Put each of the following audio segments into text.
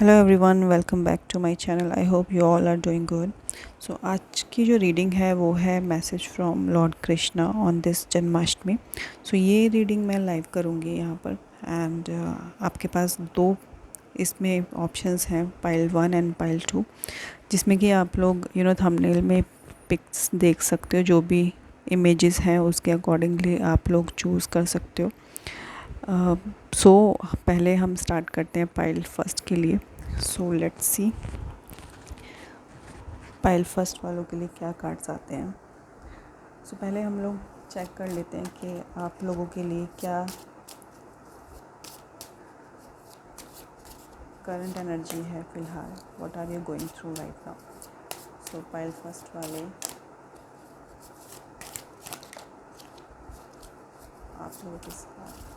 Hello everyone, welcome back to my channel. I hope you all are doing good. So आज की जो reading है वो है message from Lord Krishna on this Janmashtami. So ये reading मैं लाइव करूँगी यहाँ पर एंड आपके पास दो इसमें ऑप्शंस हैं, पाइल 1 एंड पाइल 2, जिसमें कि आप लोग थंबनेल में पिक्स देख सकते हो। जो भी इमेजेस हैं उसके अकॉर्डिंगली आप लोग चूज़ कर सकते हो। सो पहले हम स्टार्ट करते हैं पाइल फर्स्ट के लिए। So let's see pile first वालों के लिए क्या कार्ड्स आते हैं। सो पहले हम लोग चेक कर लेते हैं कि आप लोगों के लिए क्या करंट एनर्जी है फ़िलहाल, what are you going through right now. So pile first वाले आप लोगों के साथ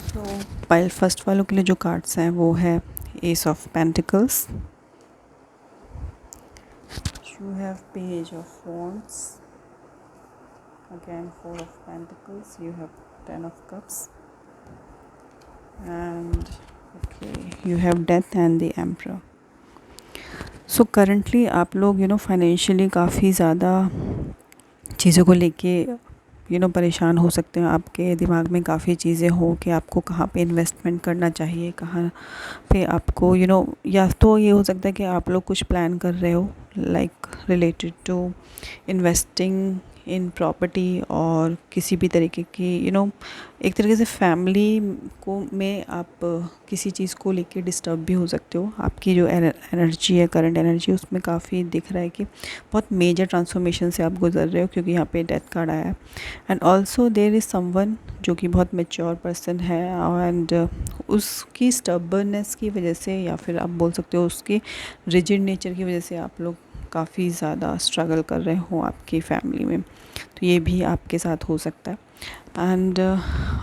तो पाइल फर्स्ट वालों के लिए जो कार्ड्स हैं वो है S of pentacles, you have page of wands, again 4 of pentacles, you have 10 of cups and okay you have death and the emperor. So currently आप लोग फाइनेंशियली काफ़ी ज़्यादा चीज़ों को लेके परेशान हो सकते हैं। आपके दिमाग में काफ़ी चीज़ें हो कि आपको कहाँ पे इन्वेस्टमेंट करना चाहिए, कहाँ पे आपको या तो ये हो सकता है कि आप लोग कुछ प्लान कर रहे हो like related to investing in property और किसी भी तरीके की एक तरीके से फैमिली को में आप किसी चीज़ को लेके डिस्टर्ब भी हो सकते हो। आपकी जो एनर्जी है, करंट एनर्जी, उसमें काफ़ी दिख रहा है कि बहुत मेजर ट्रांसफॉर्मेशन से आप गुजर रहे हो, क्योंकि यहाँ पे डेथ कार्ड आया है। And also there is someone जो कि बहुत मैच्योर पर्सन है एंड उसकी स्टबर्नेस की वजह से या फिर आप बोल सकते हो उसके रिजिड नेचर की वजह से आप लोग काफ़ी ज़्यादा स्ट्रगल कर रहे हो आपकी फैमिली में। तो ये भी आपके साथ हो सकता है। एंड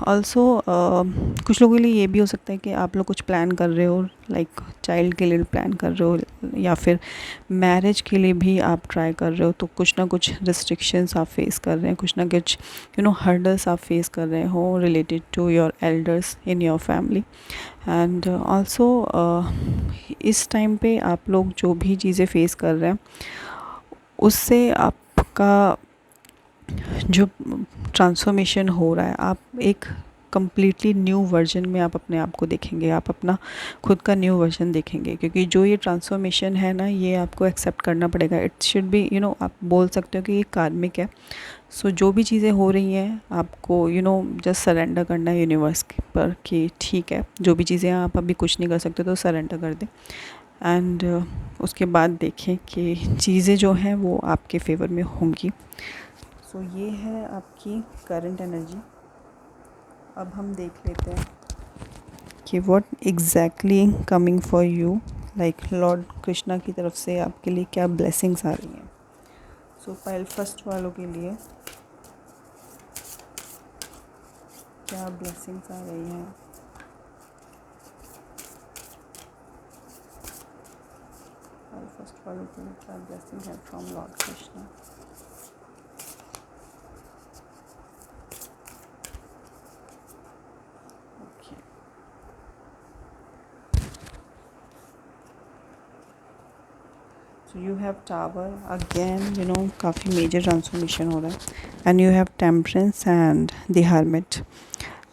ऑल्सो कुछ लोगों के लिए ये भी हो सकता है कि आप लोग कुछ प्लान कर रहे हो, लाइक चाइल्ड के लिए प्लान कर रहे हो या फिर मैरिज के लिए भी आप ट्राई कर रहे हो। तो कुछ ना कुछ रिस्ट्रिक्शंस आप फेस कर रहे हैं, कुछ ना कुछ हर्डल्स आप फेस कर रहे हो related to your elders in your family. And also इस टाइम पे आप लोग जो भी चीज़ें फेस कर रहे हैं उससे आपका जो ट्रांसफॉर्मेशन हो रहा है, आप एक कम्प्लीटली न्यू वर्जन में आप अपने आप को देखेंगे, आप अपना खुद का न्यू वर्जन देखेंगे। क्योंकि जो ये ट्रांसफॉर्मेशन है ना, ये आपको एक्सेप्ट करना पड़ेगा। इट शुड बी आप बोल सकते हो कि ये कार्मिक है। सो जो भी चीज़ें हो रही हैं आपको जस्ट सरेंडर करना है यूनिवर्स पर कि ठीक है, जो भी चीज़ें आप अभी कुछ नहीं कर सकते तो सरेंडर कर दें। एंड उसके बाद देखें कि चीज़ें जो हैं वो आपके फेवर में होंगी। सो ये है आपकी करंट एनर्जी। अब हम देख लेते हैं कि what exactly coming for you, like Lord Krishna की तरफ से आपके लिए क्या ब्लेसिंग्स आ रही हैं। सो पाइल फर्स्ट वालों के लिए क्या ब्लेसिंग्स आ रही हैं। पाइल फर्स्ट वालों के लिए क्या ब्लेसिंग है from Lord Krishna. So you have tower again, काफ़ी मेजर ट्रांसफॉर्मेशन हो रहा है। And you have temperance and the hermit.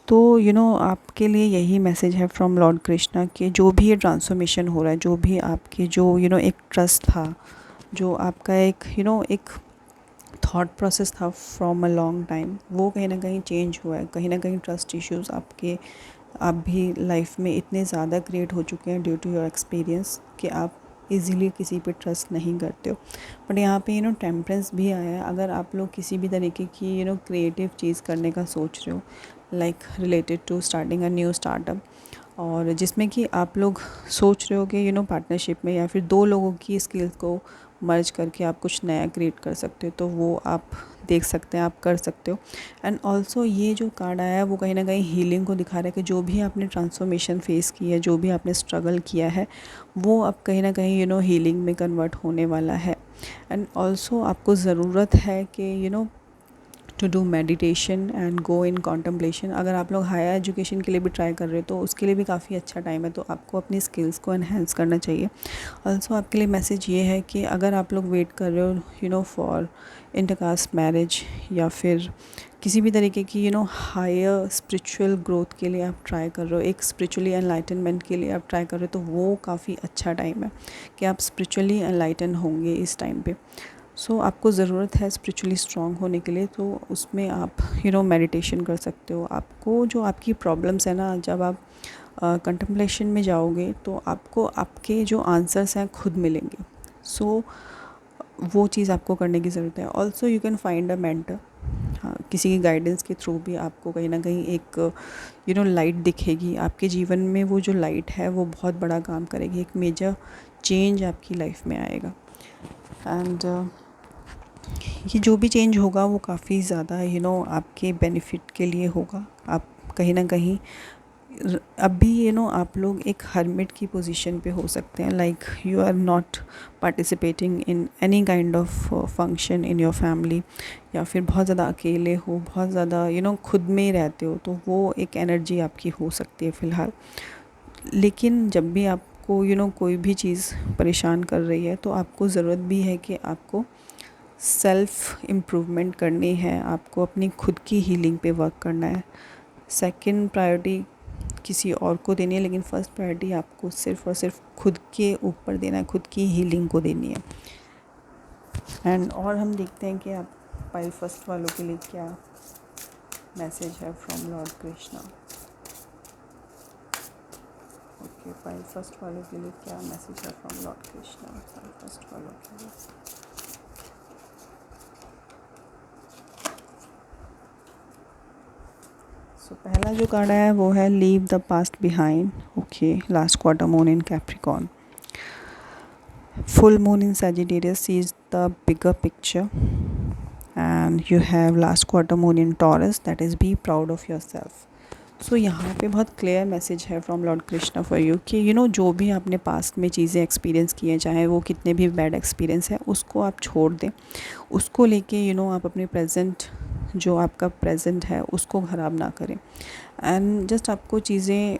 तो आपके लिए यही मैसेज है फ्रॉम लॉर्ड कृष्णा कि जो भी ये ट्रांसफॉर्मेशन हो रहा है, जो भी आपके जो एक ट्रस्ट था, जो आपका एक एक थॉट प्रोसेस था फ्रॉम अ लॉन्ग टाइम, वो कहीं ना कहीं चेंज हुआ है। कहीं ना कहीं ट्रस्ट इश्यूज़ आपके आप भी लाइफ में इतने ज़्यादा क्रिएट हो चुके हैं ड्यू टू योर एक्सपीरियंस कि आप इजीली किसी पे ट्रस्ट नहीं करते हो। बट यहाँ पे टेम्परेंस भी आया है। अगर आप लोग किसी भी तरीके की क्रिएटिव चीज़ करने का सोच रहे हो, like related to starting a new startup, और जिसमें कि आप लोग सोच रहे हो कि पार्टनरशिप में या फिर दो लोगों की स्किल्स को मर्ज करके आप कुछ नया क्रिएट कर सकते हो, तो वो आप देख सकते हैं, आप कर सकते हो। एंड ऑल्सो ये जो कार्ड आया है वो कहीं ना कहीं हीलिंग को दिखा रहा है कि जो भी आपने ट्रांसफॉर्मेशन फेस की है, जो भी आपने स्ट्रगल किया है, वो अब कहीं ना कहीं हीलिंग में कन्वर्ट होने वाला है। एंड ऑल्सो आपको ज़रूरत है कि to do meditation and go in contemplation. अगर आप लोग हायर एजुकेशन के लिए भी ट्राई कर रहे हो तो उसके लिए भी काफ़ी अच्छा टाइम है, तो आपको अपनी स्किल्स को एनहेंस करना चाहिए। ऑल्सो आपके लिए मैसेज ये है कि अगर आप लोग वेट कर रहे हो फॉर इंटरकास्ट मैरिज या फिर किसी भी तरीके की हायर स्पिरिचुअल ग्रोथ के लिए आप ट्राई कर रहे हो, एक स्पिरिचुअली एनलाइटनमेंट के लिए आप ट्राई कर रहे हो, तो वो काफ़ी अच्छा टाइम है कि आप स्पिरिचुअली एनलाइटन होंगे इस टाइम पे। सो आपको ज़रूरत है स्पिरिचुअली स्ट्रॉन्ग होने के लिए, तो उसमें आप मेडिटेशन कर सकते हो। आपको जो आपकी प्रॉब्लम्स है ना, जब आप कंटेम्पलेशन में जाओगे तो आपको आपके जो आंसर्स हैं खुद मिलेंगे। सो वो चीज़ आपको करने की ज़रूरत है। Also you can find a mentor. हाँ, किसी की गाइडेंस के थ्रू भी आपको कहीं ना कहीं एक लाइट दिखेगी आपके जीवन में। वो जो लाइट है वो बहुत बड़ा काम करेगी, एक मेजर चेंज आपकी लाइफ में आएगा। एंड ये जो भी चेंज होगा वो काफ़ी ज़्यादा आपके बेनिफिट के लिए होगा। आप कहीं ना कहीं अभी आप लोग एक हर्मिट की पोजीशन पे हो सकते हैं, like you are not participating in any kind of function in your family, या फिर बहुत ज़्यादा अकेले हो, बहुत ज़्यादा खुद में ही रहते हो, तो वो एक एनर्जी आपकी हो सकती है फ़िलहाल। लेकिन जब भी आपको कोई भी चीज़ परेशान कर रही है, तो आपको ज़रूरत भी है कि आपको सेल्फ़ इम्प्रूवमेंट करनी है, आपको अपनी खुद की हीलिंग पे वर्क करना है। सेकंड प्रायोरिटी किसी और को देनी है, लेकिन फर्स्ट प्रायोरिटी आपको सिर्फ़ और सिर्फ खुद के ऊपर देना है, खुद की हीलिंग को देनी है। एंड और हम देखते हैं कि आप पाइल फर्स्ट वालों के लिए क्या मैसेज है from Lord Krishna. Okay, pile first वालों के लिए क्या मैसेज है from Lord Krishna, pile first वालों के लिए। सो पहला जो कार्ड है वो है leave the past behind. Okay, last quarter moon in Capricorn, full moon in Sagittarius sees the bigger picture, and you have last quarter moon in Taurus, that is be proud of yourself. सो यहाँ पे बहुत clear message है from Lord Krishna for you कि जो भी आपने past में चीज़ें एक्सपीरियंस किए, चाहे वो कितने भी बैड एक्सपीरियंस है, उसको आप छोड़ दें। उसको लेके आप अपने प्रेजेंट, जो आपका प्रेजेंट है, उसको ख़राब ना करें। एंड जस्ट आपको चीज़ें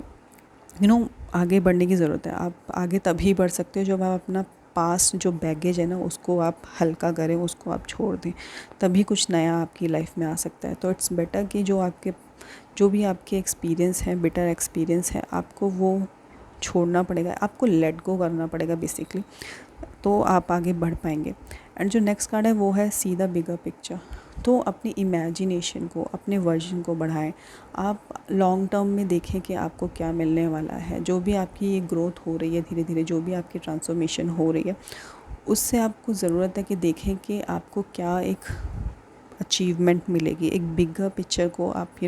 आगे बढ़ने की ज़रूरत है। आप आगे तभी बढ़ सकते हो जब आप अपना पास्ट जो बैगेज है ना, उसको आप हल्का करें, उसको आप छोड़ दें, तभी कुछ नया आपकी लाइफ में आ सकता है। तो इट्स बेटर कि जो भी आपके एक्सपीरियंस है, बेटर एक्सपीरियंस है, आपको वो छोड़ना पड़ेगा, आपको लेट गो करना पड़ेगा बेसिकली, तो आप आगे बढ़ पाएंगे। एंड जो नेक्स्ट कार्ड है वो है सी द बिगर पिक्चर। तो अपनी इमेजिनेशन को, अपने वर्जन को बढ़ाएं। आप लॉन्ग टर्म में देखें कि आपको क्या मिलने वाला है। जो भी आपकी ये ग्रोथ हो रही है धीरे धीरे, जो भी आपकी ट्रांसफॉर्मेशन हो रही है, उससे आपको ज़रूरत है कि देखें कि आपको क्या एक अचीवमेंट मिलेगी। एक बिगर पिक्चर को आप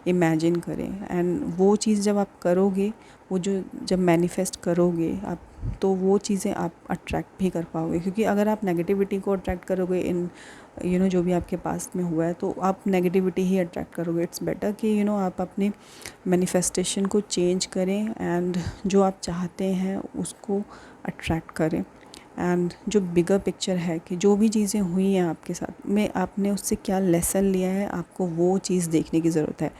इमेजिन करें। एंड वो चीज़ जब आप करोगे, वो जो जब मैनिफेस्ट करोगे आप, तो वो चीज़ें आप अट्रैक्ट भी कर पाओगे। क्योंकि अगर आप नेगेटिविटी को अट्रैक्ट करोगे इन जो भी आपके पास्ट में हुआ है, तो आप नेगेटिविटी ही अट्रैक्ट करोगे। इट्स बेटर कि आप अपने मैनिफेस्टेशन को चेंज करें एंड जो आप चाहते हैं उसको अट्रैक्ट करें। एंड जो बिगर पिक्चर है कि जो भी चीज़ें हुई हैं आपके साथ में, आपने उससे क्या लेसन लिया है, आपको वो चीज़ देखने की ज़रूरत है।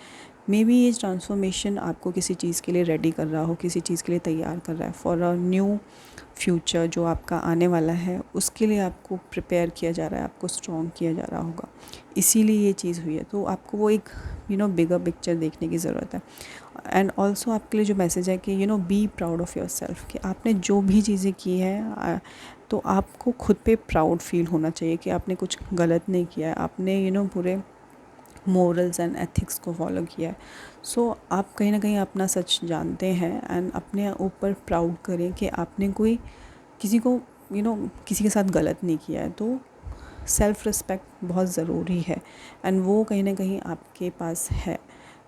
मे बी ये ट्रांसफॉर्मेशन आपको किसी चीज़ के लिए रेडी कर रहा हो, किसी चीज़ के लिए तैयार कर रहा है फॉर अ न्यू फ्यूचर जो आपका आने वाला है, उसके लिए आपको प्रिपेयर किया जा रहा है, आपको स्ट्रॉन्ग किया जा रहा होगा, इसीलिए ये चीज़ हुई है। तो आपको वो एक बिगर पिक्चर देखने की ज़रूरत है। एंड ऑल्सो आपके लिए जो मैसेज है कि be proud of your self, कि आपने जो भी चीज़ें की हैं तो आपको खुद पे प्राउड फील होना चाहिए कि आपने कुछ गलत नहीं किया है, आपने पूरे मोरल्स एंड एथिक्स को फॉलो किया है। सो आप कहीं ना कहीं अपना सच जानते हैं एंड अपने ऊपर प्राउड करें कि आपने कोई किसी को किसी के साथ गलत नहीं किया है। तो सेल्फ़ रिस्पेक्ट बहुत ज़रूरी है एंड वो कहीं ना कहीं आपके पास है।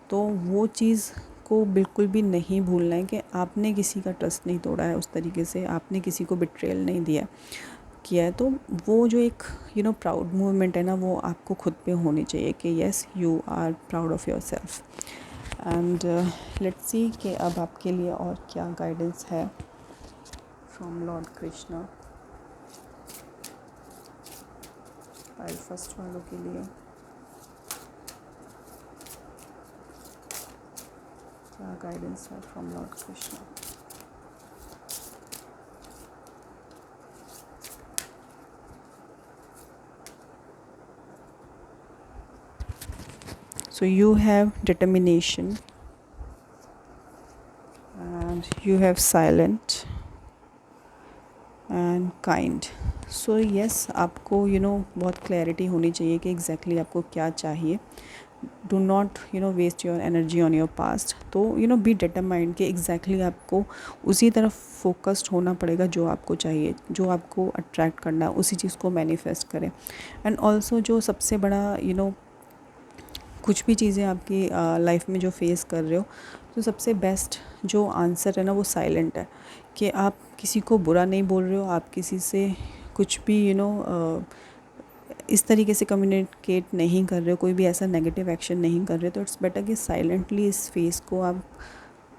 तो वो चीज़ आपको बिल्कुल भी नहीं भूलना है कि आपने किसी का ट्रस्ट नहीं तोड़ा है, उस तरीके से आपने किसी को बिट्रेयल नहीं दिया किया है। तो वो जो एक प्राउड मूवमेंट है ना, वो आपको खुद पे होनी चाहिए कि yes you are proud of your self. And let's see कि अब आपके लिए और क्या गाइडेंस है from Lord Krishna pile first वालों के लिए। क्या गाइडेंस है from Lord Krishna. So you have determination and you have silent and kind. So yes, आपको बहुत क्लैरिटी होनी चाहिए कि एग्जैक्टली आपको क्या चाहिए। Do not waste your energy on your past. तो बी डिटरमाइंड कि एग्जैक्टली आपको उसी तरफ फोकस्ड होना पड़ेगा जो आपको चाहिए, जो आपको अट्रैक्ट करना है, उसी चीज़ को मैनिफेस्ट करें। एंड ऑल्सो जो सबसे बड़ा कुछ भी चीज़ें आपकी लाइफ में जो फेस कर रहे हो, तो सबसे बेस्ट जो आंसर है ना वो साइलेंट है। कि आप किसी को बुरा नहीं बोल रहे हो, आप किसी से कुछ भी इस तरीके से कम्युनिकेट नहीं कर रहे हो, कोई भी ऐसा नेगेटिव एक्शन नहीं कर रहे, तो इट्स बेटर कि साइलेंटली इस फेस को आप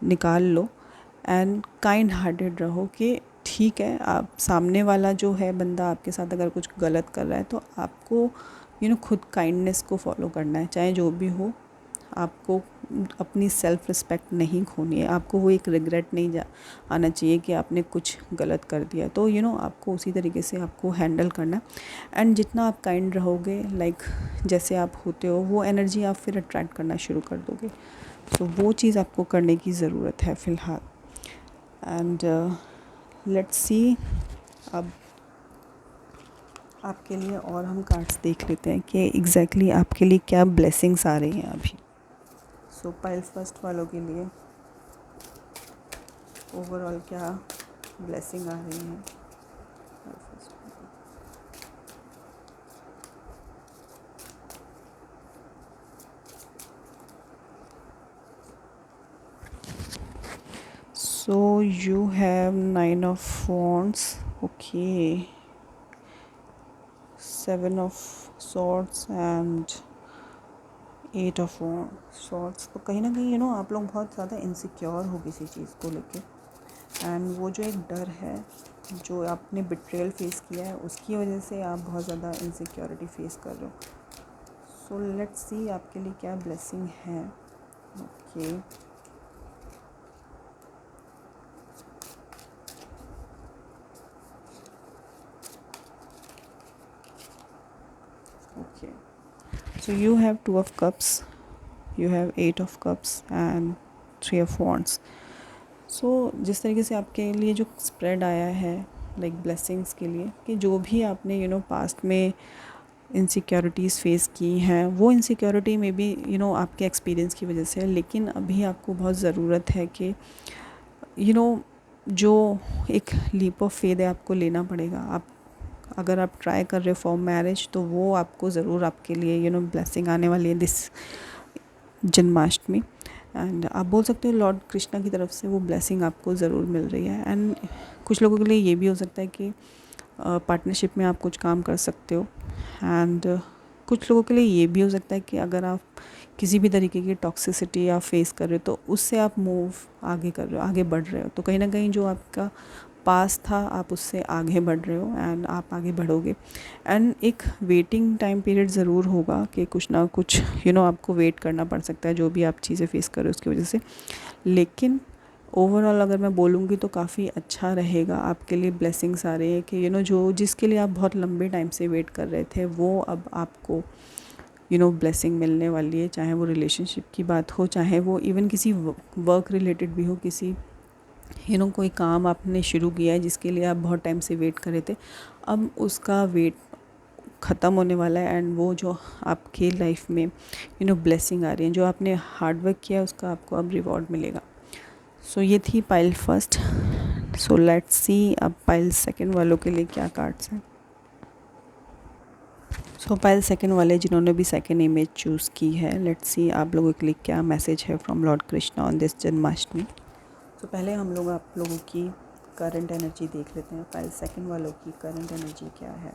निकाल लो एंड काइंड हार्टेड रहो। कि ठीक है, आप सामने वाला जो है बंदा आपके साथ अगर कुछ गलत कर रहा है तो आपको खुद काइंडनेस को फॉलो करना है, चाहे जो भी हो। आपको अपनी सेल्फ रिस्पेक्ट नहीं खोनी है, आपको वो एक रिग्रेट नहीं आना चाहिए कि आपने कुछ गलत कर दिया। तो आपको उसी तरीके से आपको हैंडल करना है। एंड जितना आप काइंड रहोगे, लाइक जैसे आप होते हो, वो एनर्जी आप फिर अट्रैक्ट करना शुरू कर दोगे। तो वो चीज़ आपको करने की ज़रूरत है फ़िलहाल। एंड लेट्स सी अब आपके लिए और हम कार्ड्स देख लेते हैं कि एग्जैक्टली आपके लिए क्या ब्लेसिंग्स आ रही हैं अभी। सो पाइल फर्स्ट वालों के लिए ओवरऑल क्या ब्लेसिंग आ रही है। So you have 9 of Wands, okay, 7 of Swords and 8 of Swords। तो कहीं ना कहीं आप लोग बहुत ज़्यादा इनसिक्योर हो किसी चीज़ को लेके। एंड वो जो एक डर है जो आपने बिट्रेयल फेस किया है, उसकी वजह से आप बहुत ज़्यादा इनसिक्योरिटी फेस कर रहे हो। सो लेट्स सी आपके लिए क्या ब्लेसिंग है। Okay, okay, so you have 2 of Cups, you have 8 of Cups and 3 of Wands। सो जिस तरीके से आपके लिए जो स्प्रेड आया है लाइक ब्लेसिंग्स के लिए, कि जो भी आपने पास्ट में इनसिक्योरिटीज़ फेस की हैं, वो इनसिक्योरिटी में भी आपके एक्सपीरियंस की वजह से है। लेकिन अभी आपको बहुत ज़रूरत है कि जो एक लीप ऑफ फेथ है आपको लेना पड़ेगा। आप अगर आप ट्राई कर रहे हो फॉर मैरिज, तो वो आपको ज़रूर आपके लिए ब्लेसिंग आने वाली है दिस जन्माष्टमी। एंड आप बोल सकते हो लॉर्ड कृष्णा की तरफ से वो ब्लेसिंग आपको ज़रूर मिल रही है। एंड कुछ लोगों के लिए ये भी हो सकता है कि पार्टनरशिप में आप कुछ काम कर सकते हो। एंड कुछ लोगों के लिए ये भी हो सकता है कि अगर आप किसी भी तरीके की टॉक्सिसिटी आप फेस कर रहे हो, तो उससे आप मूव आगे कर रहे हो, आगे बढ़ रहे हो। तो कहीं ना कहीं जो आपका पास था, आप उससे आगे बढ़ रहे हो एंड आप आगे बढ़ोगे। एंड एक वेटिंग टाइम पीरियड ज़रूर होगा कि कुछ ना कुछ आपको वेट करना पड़ सकता है, जो भी आप चीज़ें फेस कर रहे हो उसकी वजह से। लेकिन ओवरऑल अगर मैं बोलूँगी तो काफ़ी अच्छा रहेगा आपके लिए। ब्लेसिंग्स आ रही है कि जो जिसके लिए आप बहुत लंबे टाइम से वेट कर रहे थे, वो अब आपको ब्लेसिंग मिलने वाली है। चाहे वो रिलेशनशिप की बात हो, चाहे वो इवन किसी वर्क रिलेटेड भी हो, किसी कोई काम आपने शुरू किया है जिसके लिए आप बहुत टाइम से वेट कर रहे थे, अब उसका वेट ख़त्म होने वाला है। एंड वो जो आपके लाइफ में ब्लेसिंग आ रही है, जो आपने हार्ड वर्क किया है, उसका आपको अब रिवॉर्ड मिलेगा। सो ये थी pile first. So let's see अब पाइल सेकंड वालों के लिए क्या कार्ड्स हैं। सो पायल सेकंड वाले जिन्होंने भी सेकंड इमेज चूज़ की है, लेट्स सी आप लोगों के लिए क्या मैसेज है from Lord Krishna on this Janmashtami. So पहले हम लोग आप लोगों की करंट एनर्जी देख लेते हैं। पायल सेकंड वालों की करंट एनर्जी क्या है।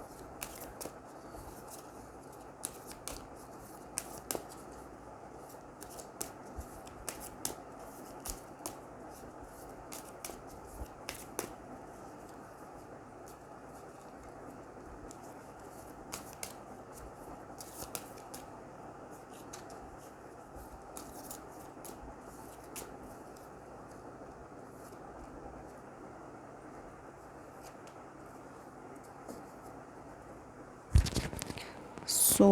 सो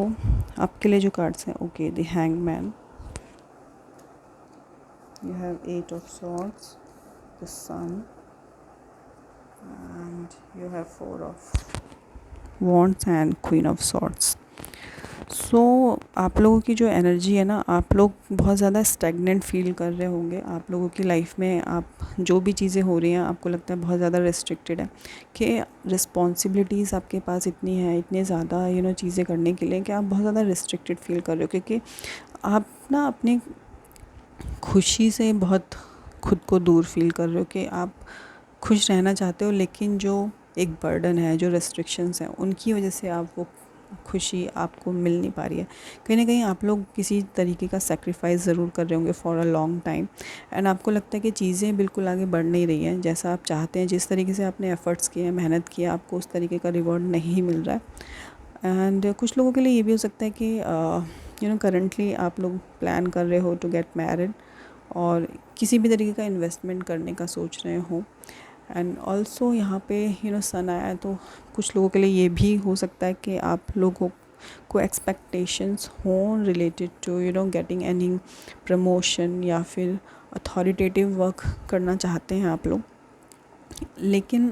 आपके लिए जो कार्ड्स हैं, okay, the hangman, you have 8 of swords, the sun, and you have 4 of wands and queen of swords. So आप लोगों की जो एनर्जी है ना, आप लोग बहुत ज़्यादा स्टैग्नेंट फील कर रहे होंगे। आप लोगों की लाइफ में आप जो भी चीज़ें हो रही हैं आपको लगता है बहुत ज़्यादा रिस्ट्रिक्टेड है, कि रिस्पॉन्सिबिलिटीज़ आपके पास इतनी है, इतने ज़्यादा चीज़ें करने के लिए कि आप बहुत ज़्यादा रिस्ट्रिक्टेड फील कर रहे हो, क्योंकि आप ना अपनी खुशी से बहुत खुद को दूर फील कर रहे हो, कि आप खुश रहना चाहते हो लेकिन जो एक बर्डन है, जो रेस्ट्रिक्शंस हैं, उनकी वजह से आप वो खुशी आपको मिल नहीं पा रही है। कहीं ना कहीं आप लोग किसी तरीके का सेक्रीफाइस ज़रूर कर रहे होंगे for a long time, and आपको लगता है कि चीज़ें बिल्कुल आगे बढ़ नहीं रही हैं जैसा आप चाहते हैं। जिस तरीके से आपने एफ़र्ट्स किए हैं, मेहनत किया, आपको उस तरीके का रिवॉर्ड नहीं मिल रहा है। एंड कुछ लोगों के लिए ये भी हो सकता है कि करंटली आप लोग प्लान कर रहे हो टू गेट मैरिड, और किसी भी तरीके का इन्वेस्टमेंट करने का सोच रहे हो। एंड ऑल्सो यहाँ पे सन आया है, तो कुछ लोगों के लिए ये भी हो सकता है कि आप लोगों को एक्सपेक्टेशंस हों related to getting any promotion, या फिर अथॉरिटेटिव वर्क करना चाहते हैं आप लोग। लेकिन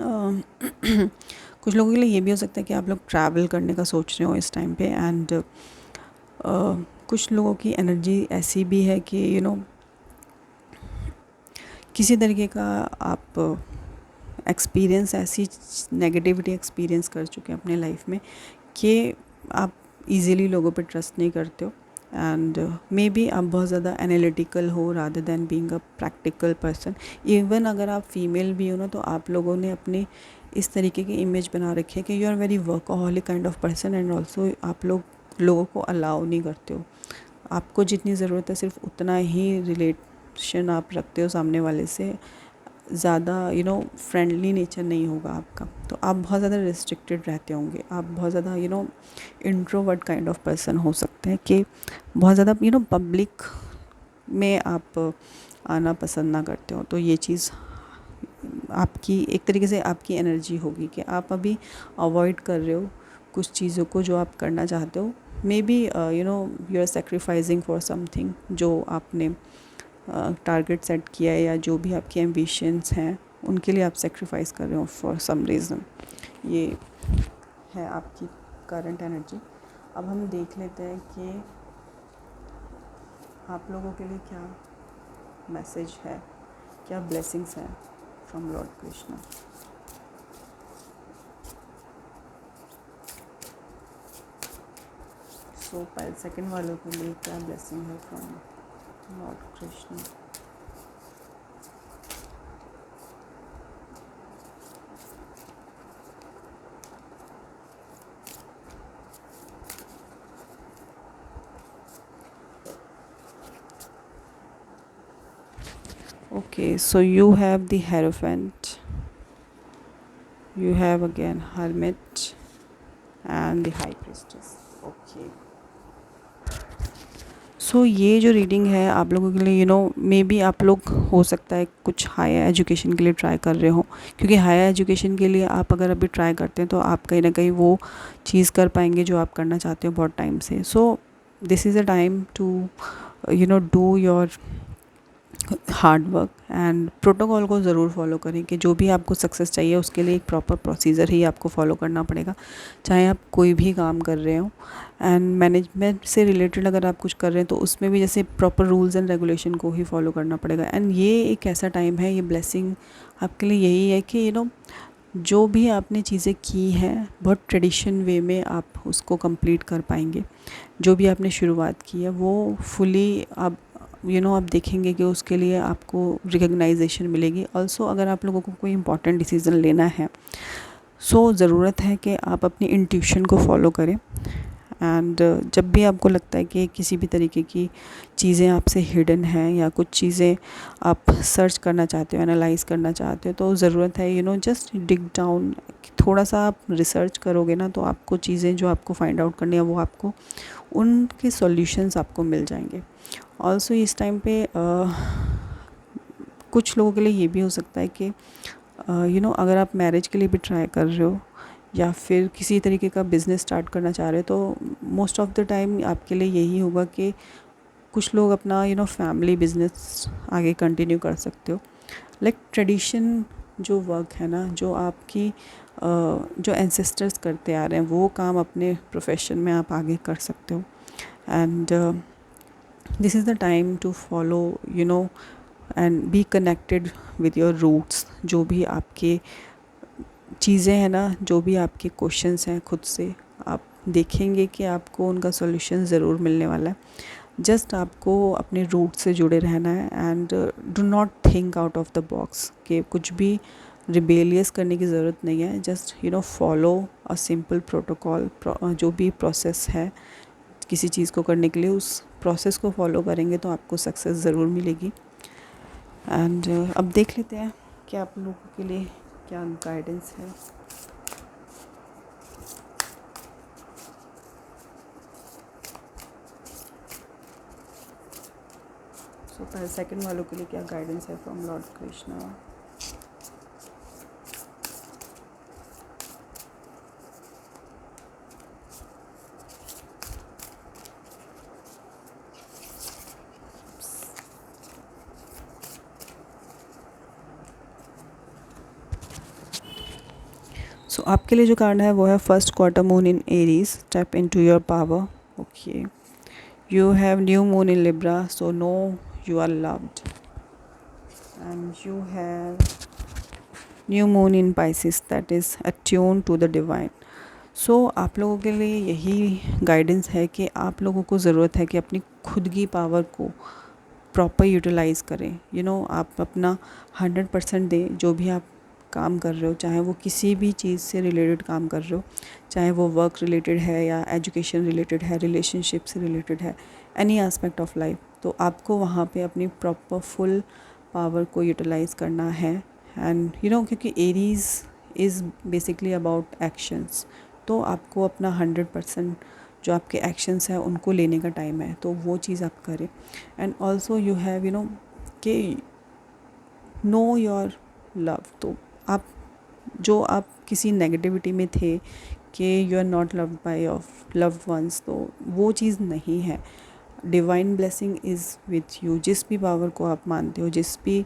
कुछ लोगों के लिए ये भी हो सकता है कि आप लोग ट्रैवल करने का सोच रहे हो इस टाइम पे। एंड कुछ लोगों की एनर्जी ऐसी भी है कि किसी तरीके का आप एक्सपीरियंस, ऐसी नेगेटिविटी एक्सपीरियंस कर चुके हैं अपने लाइफ में कि आप इजीली लोगों पे ट्रस्ट नहीं करते हो। एंड मे बी आप बहुत ज़्यादा एनालिटिकल हो rather than being a practical person. Even अगर आप फीमेल भी हो ना, तो आप लोगों ने अपने इस तरीके की इमेज बना रखी है कि you are very workaholic kind of person, and also आप लोगों को अलाउ नहीं करते हो। आपको जितनी ज़रूरत है सिर्फ उतना ही रिलेशन आप रखते हो सामने वाले से, ज़्यादा फ्रेंडली नेचर नहीं होगा आपका। तो आप बहुत ज़्यादा रिस्ट्रिक्टेड रहते होंगे, आप बहुत ज़्यादा इंट्रोवर्ट काइंड ऑफ पर्सन हो सकते हैं, कि बहुत ज़्यादा पब्लिक में आप आना पसंद ना करते हो। तो ये चीज़ आपकी एक तरीके से आपकी एनर्जी होगी कि आप अभी अवॉइड कर रहे हो कुछ चीज़ों को जो आप करना चाहते हो। Maybe you are sacrificing for something, जो आपने टारगेट सेट किया है, या जो भी आपके एम्बिशंस हैं उनके लिए आप सेक्रीफाइस कर रहे हो फॉर सम रीज़न। ये है आपकी करंट एनर्जी। अब हम देख लेते हैं कि आप लोगों के लिए क्या मैसेज है, क्या ब्लेसिंग्स हैं from Lord Krishna. So Payal second वालों के लिए क्या ब्लेसिंग है from Lord Krishna. Okay, so you have the Hierophant, you have again Hermit and the High Priestess. Okay. सो ये जो रीडिंग है आप लोगों के लिए मे बी आप लोग हो सकता है कुछ हायर एजुकेशन के लिए ट्राई कर रहे हो, क्योंकि हायर एजुकेशन के लिए आप अगर अभी ट्राई करते हैं तो आप कहीं ना कहीं वो चीज़ कर पाएंगे जो आप करना चाहते हो बहुत टाइम से। So this is a time to do your hard work, and protocol को ज़रूर फॉलो करें, कि जो भी आपको सक्सेस चाहिए उसके लिए एक प्रॉपर प्रोसीजर ही आपको फॉलो करना पड़ेगा, चाहे आप कोई भी काम कर रहे हो। एंड मैनेजमेंट से रिलेटेड अगर आप कुछ कर रहे हैं तो उसमें भी जैसे प्रॉपर रूल्स एंड रेगुलेशन को ही फॉलो करना पड़ेगा। एंड ये एक ऐसा टाइम है, ये ब्लेसिंग आपके लिए यही है कि जो भी आपने चीज़ें की हैं बहुत ट्रेडिशन वे में आप उसको कंप्लीट कर पाएंगे। जो भी आपने शुरुआत की है वो फुली आप आप देखेंगे कि उसके लिए आपको रिकग्नाइजेशन मिलेगी। ऑल्सो अगर आप लोगों को कोई इंपॉर्टेंट डिसीज़न लेना है, सो ज़रूरत है कि आप अपनी इंट्यूशन को फॉलो करें। एंड जब भी आपको लगता है कि किसी भी तरीके की चीज़ें आपसे हिडन हैं या कुछ चीज़ें आप सर्च करना चाहते हो, एनालाइज करना चाहते हो, तो ज़रूरत है जस्ट डिग डाउन। थोड़ा सा आप रिसर्च करोगे ना, तो आपको चीज़ें जो आपको फाइंड आउट करनी है वो आपको उनके सॉल्यूशंस आपको मिल जाएंगे। ऑल्सो इस टाइम पे कुछ लोगों के लिए ये भी हो सकता है कि अगर आप मैरिज के लिए भी ट्राई कर रहे हो या फिर किसी तरीके का बिज़नेस स्टार्ट करना चाह रहे हो, तो मोस्ट ऑफ़ द टाइम आपके लिए यही होगा कि कुछ लोग अपना फैमिली बिज़नेस आगे कंटिन्यू कर सकते हो। लाइक ट्रेडिशन जो वर्क है ना, जो आपकी जो एंसेस्टर्स करते आ रहे हैं, वो काम अपने प्रोफेशन में आप आगे कर सकते हो। And this is the time to follow and be connected with your roots. जो भी आपके चीज़ें हैं ना, जो भी आपके क्वेश्चंस हैं खुद से, आप देखेंगे कि आपको उनका सॉल्यूशन ज़रूर मिलने वाला है। जस्ट आपको अपने रूट से जुड़े रहना है and do not think out of the box, कि कुछ भी रिबेलियस करने की ज़रूरत नहीं है। Just follow a simple protocol. जो भी प्रोसेस है किसी चीज़ को करने के लिए, उस प्रोसेस को फॉलो करेंगे तो आपको सक्सेस ज़रूर मिलेगी। एंड अब देख लेते हैं कि आप लोगों के लिए क्या गाइडेंस है। सो पहले सेकंड वालों के लिए क्या गाइडेंस है फ्रॉम लॉर्ड कृष्णा। सो आपके लिए जो कार्ड है वो है first quarter moon in Aries, step into your power. Okay, you have new moon in Libra, so know you are loved. And you have new moon in Pisces, that is attuned to the divine. So आप लोगों के लिए यही guidance है कि आप लोगों को ज़रूरत है कि अपनी खुद की पावर को प्रॉपर यूटिलाइज़ करें। आप अपना 100% दें। जो भी आप काम कर रहे हो, चाहे वो किसी भी चीज़ से रिलेटेड काम कर रहे हो, चाहे वो वर्क रिलेटेड है या एजुकेशन रिलेटेड है, रिलेशनशिप से रिलेटेड है, एनी एस्पेक्ट ऑफ लाइफ, तो आपको वहाँ पे अपनी प्रॉपर फुल पावर को यूटिलाइज़ करना है। एंड क्योंकि Aries is basically about actions, तो आपको अपना 100% जो आपके एक्शंस हैं उनको लेने का टाइम है, तो वो चीज़ आप करें। एंड ऑल्सो यू हैव कि नो योर लव। तो आप किसी नेगेटिविटी में थे कि you are not loved by your loved ones, तो वो चीज़ नहीं है। Divine blessing is with you. जिस भी पावर को आप मानते हो, जिस भी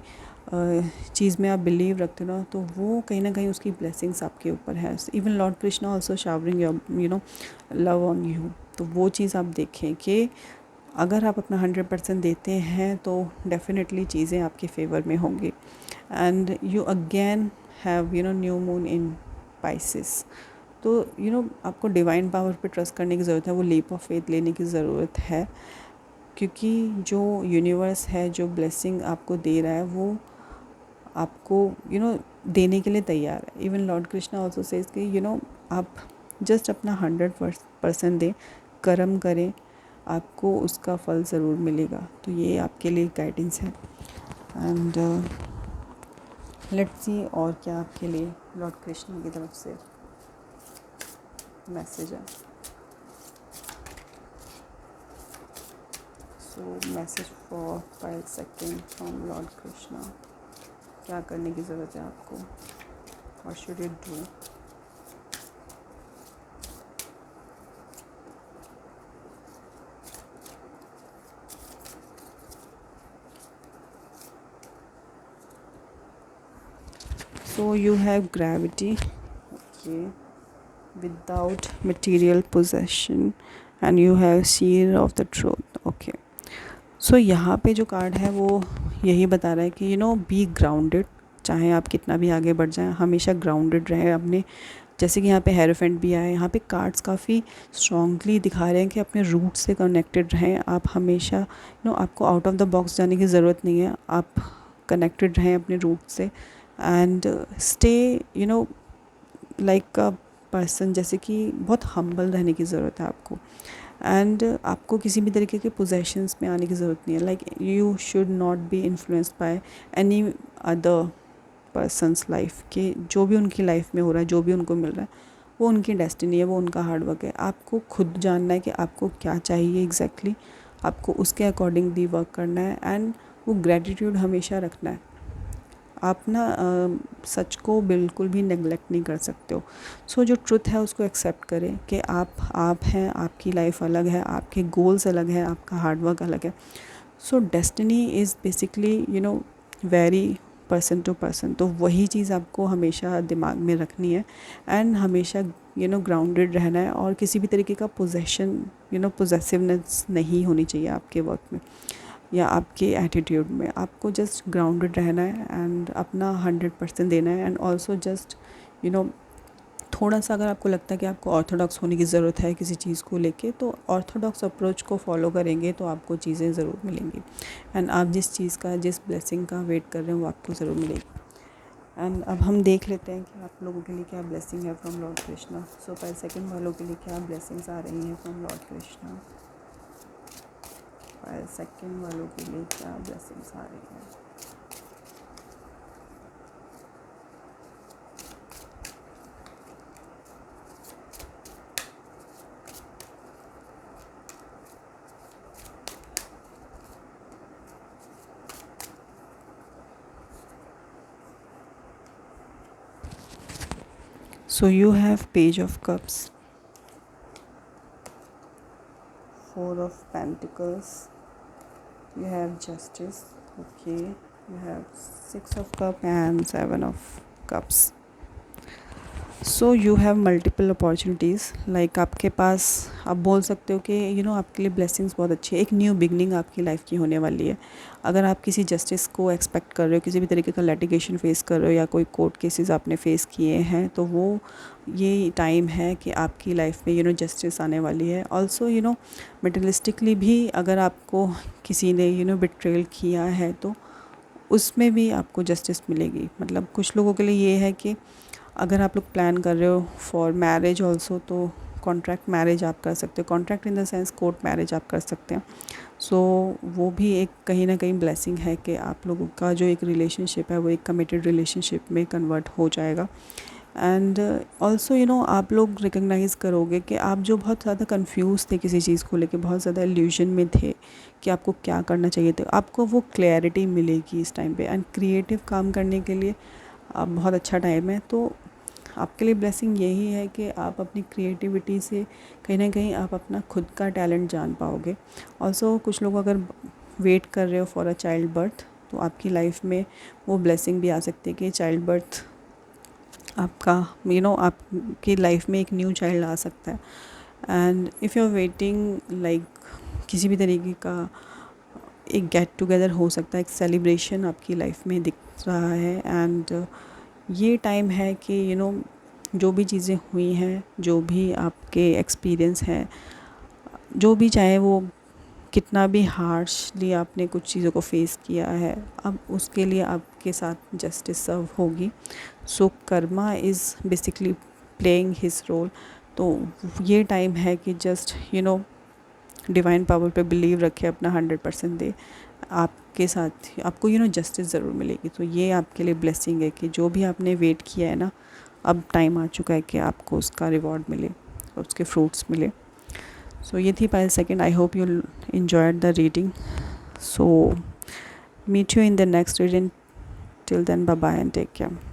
चीज़ में आप बिलीव रखते हो ना, तो वो कहीं ना कहीं उसकी ब्लेसिंग्स आपके ऊपर है। Even Lord Krishna also showering your love on you. तो वो चीज़ आप देखें कि अगर आप अपना 100% देते हैं तो डेफिनेटली चीज़ें आपके फेवर में होंगी। And you again have new moon in Pisces. तो आपको डिवाइन पावर पे ट्रस्ट करने की ज़रूरत है, वो लीप ऑफ फेथ लेने की ज़रूरत है, क्योंकि जो यूनिवर्स है, जो ब्लेसिंग आपको दे रहा है, वो आपको देने के लिए तैयार है। Even Lord Krishna also says कि आप जस्ट अपना 100% दें, कर्म करें, आपको उसका फल ज़रूर मिलेगा। तो ये आपके लिए गाइडेंस है। एंड लेट्स सी और क्या आपके लिए लॉर्ड कृष्णा की तरफ से मैसेज है। So message for 5 second from Lord Krishna. क्या करने की ज़रूरत है आपको? What should you do? So you have gravity, okay, without material possession, and you have seer of the truth, okay. So यहाँ पे जो कार्ड है वो यही बता रहा है कि बी ग्राउंडेड, चाहे आप कितना भी आगे बढ़ जाएं, हमेशा ग्राउंडेड रहें अपने। जैसे कि यहाँ पे हेरोफेंट भी आए, यहाँ पे कार्ड्स काफ़ी स्ट्रांगली दिखा रहे हैं कि अपने रूट से कनेक्टेड रहें। आप हमेशा आपको आउट ऑफ द बॉक्स जाने की ज़रूरत नहीं है, आप कनेक्टेड रहें अपने रूट से and stay like a person, जैसे कि बहुत हम्बल रहने की ज़रूरत है आपको। एंड आपको किसी भी तरीके के पोजेशंस में आने की ज़रूरत नहीं है। Like you should not be influenced by any other persons life के। जो भी उनकी लाइफ में हो रहा है, जो भी उनको मिल रहा है, वो उनकी डेस्टिनी है, वो उनका हार्ड वर्क है। आपको खुद जानना है कि आपको क्या चाहिए एग्जैक्टली, आपको उसके अकॉर्डिंगली वर्क करना है एंड वो ग्रेटिट्यूड हमेशा रखना है। आप ना सच को बिल्कुल भी नेगलेक्ट नहीं कर सकते हो। सो जो ट्रुथ है उसको एक्सेप्ट करें कि आप हैं, आपकी लाइफ अलग है, आपके गोल्स अलग हैं, आपका हार्ड वर्क अलग है। So destiny is basically very person to person. तो वही चीज़ आपको हमेशा दिमाग में रखनी है एंड हमेशा ग्राउंडेड रहना है, और किसी भी तरीके का पोजेसिवनेस नहीं होनी चाहिए आपके वर्क में या आपके एटीट्यूड में। आपको जस्ट ग्राउंडेड रहना है एंड अपना 100% देना है। एंड ऑल्सो जस्ट थोड़ा सा अगर आपको लगता है कि आपको ऑर्थोडॉक्स होने की ज़रूरत है किसी चीज़ को लेके, तो ऑर्थोडॉक्स अप्रोच को फॉलो करेंगे तो आपको चीज़ें ज़रूर मिलेंगी एंड आप जिस चीज़ का, जिस ब्लेसिंग का वेट कर रहे हैं वो आपको ज़रूर मिलेगी। एंड अब हम देख लेते हैं कि आप लोगों के लिए क्या ब्लेसिंग है from Lord Krishna. So pile second वालों के लिए क्या ब्लेसिंग्स आ रही हैं from Lord Krishna. Pile second वालों के लिए क्या ब्लेसिंग्स आ रही हैं। So you have Page of Cups, Four of Pentacles, you have Justice, okay, you have Six of Cups and Seven of Cups. So you have multiple opportunities. Like आपके पास, आप बोल सकते हो कि आपके लिए ब्लेसिंग्स बहुत अच्छी है। एक न्यू बिगनिंग आपकी लाइफ की होने वाली है। अगर आप किसी जस्टिस को एक्सपेक्ट कर रहे हो, किसी भी तरीके का लिटिगेशन फेस कर रहे हो या कोई कोर्ट केसेस आपने फेस किए हैं, तो वो ये टाइम है कि आपकी लाइफ में जस्टिस आने वाली है। ऑल्सो मटेरियलिस्टिकली भी अगर आपको किसी ने बिट्रेल किया है तो उसमें भी आपको जस्टिस मिलेगी। मतलब कुछ लोगों के लिए ये है कि अगर आप लोग प्लान कर रहे हो फॉर मैरिज ऑल्सो, तो कॉन्ट्रैक्ट मैरिज आप कर सकते हो। Contract in the sense court marriage आप कर सकते हैं। सो वो भी एक कहीं ना कहीं ब्लेसिंग है कि आप लोगों का जो एक रिलेशनशिप है वो एक कमिटेड रिलेशनशिप में कन्वर्ट हो जाएगा। एंड ऑल्सो आप लोग रिकग्नाइज़ करोगे कि आप जो बहुत ज़्यादा कंफ्यूज थे किसी चीज़ को लेके, बहुत ज़्यादा इल्यूजन में थे कि आपको क्या करना चाहिए, तो आपको वो क्लैरिटी मिलेगी इस टाइम पे। एंड क्रिएटिव काम करने के लिए अब बहुत अच्छा टाइम है। तो आपके लिए ब्लेसिंग यही है कि आप अपनी क्रिएटिविटी से कहीं ना कहीं आप अपना खुद का टैलेंट जान पाओगे। ऑल्सो कुछ लोग अगर वेट कर रहे हो फॉर अ चाइल्ड बर्थ, तो आपकी लाइफ में वो ब्लेसिंग भी आ सकती है कि चाइल्ड बर्थ आपका आपकी लाइफ में एक न्यू चाइल्ड आ सकता है। And if you are waiting like किसी भी तरीके का एक गेट टुगेदर हो सकता है, एक सेलिब्रेशन आपकी लाइफ में दिख रहा है। एंड ये टाइम है कि जो भी चीज़ें हुई हैं, जो भी आपके एक्सपीरियंस हैं, जो भी चाहे वो कितना भी हार्शली आपने कुछ चीज़ों को फेस किया है, अब उसके लिए आपके साथ जस्टिस सर्व होगी। So karma is basically playing his role. तो ये टाइम है कि जस्ट डिवाइन पावर पे बिलीव रखे, अपना 100% दे, आपके साथ आपको जस्टिस ज़रूर मिलेगी। तो ये आपके लिए ब्लेसिंग है कि जो भी आपने वेट किया है ना, अब टाइम आ चुका है कि आपको उसका रिवॉर्ड मिले, उसके फ्रूट्स मिले। सो ये थी pile second. I hope you enjoyed the reading. So meet you in the next reading. Till then, bye bye and take care.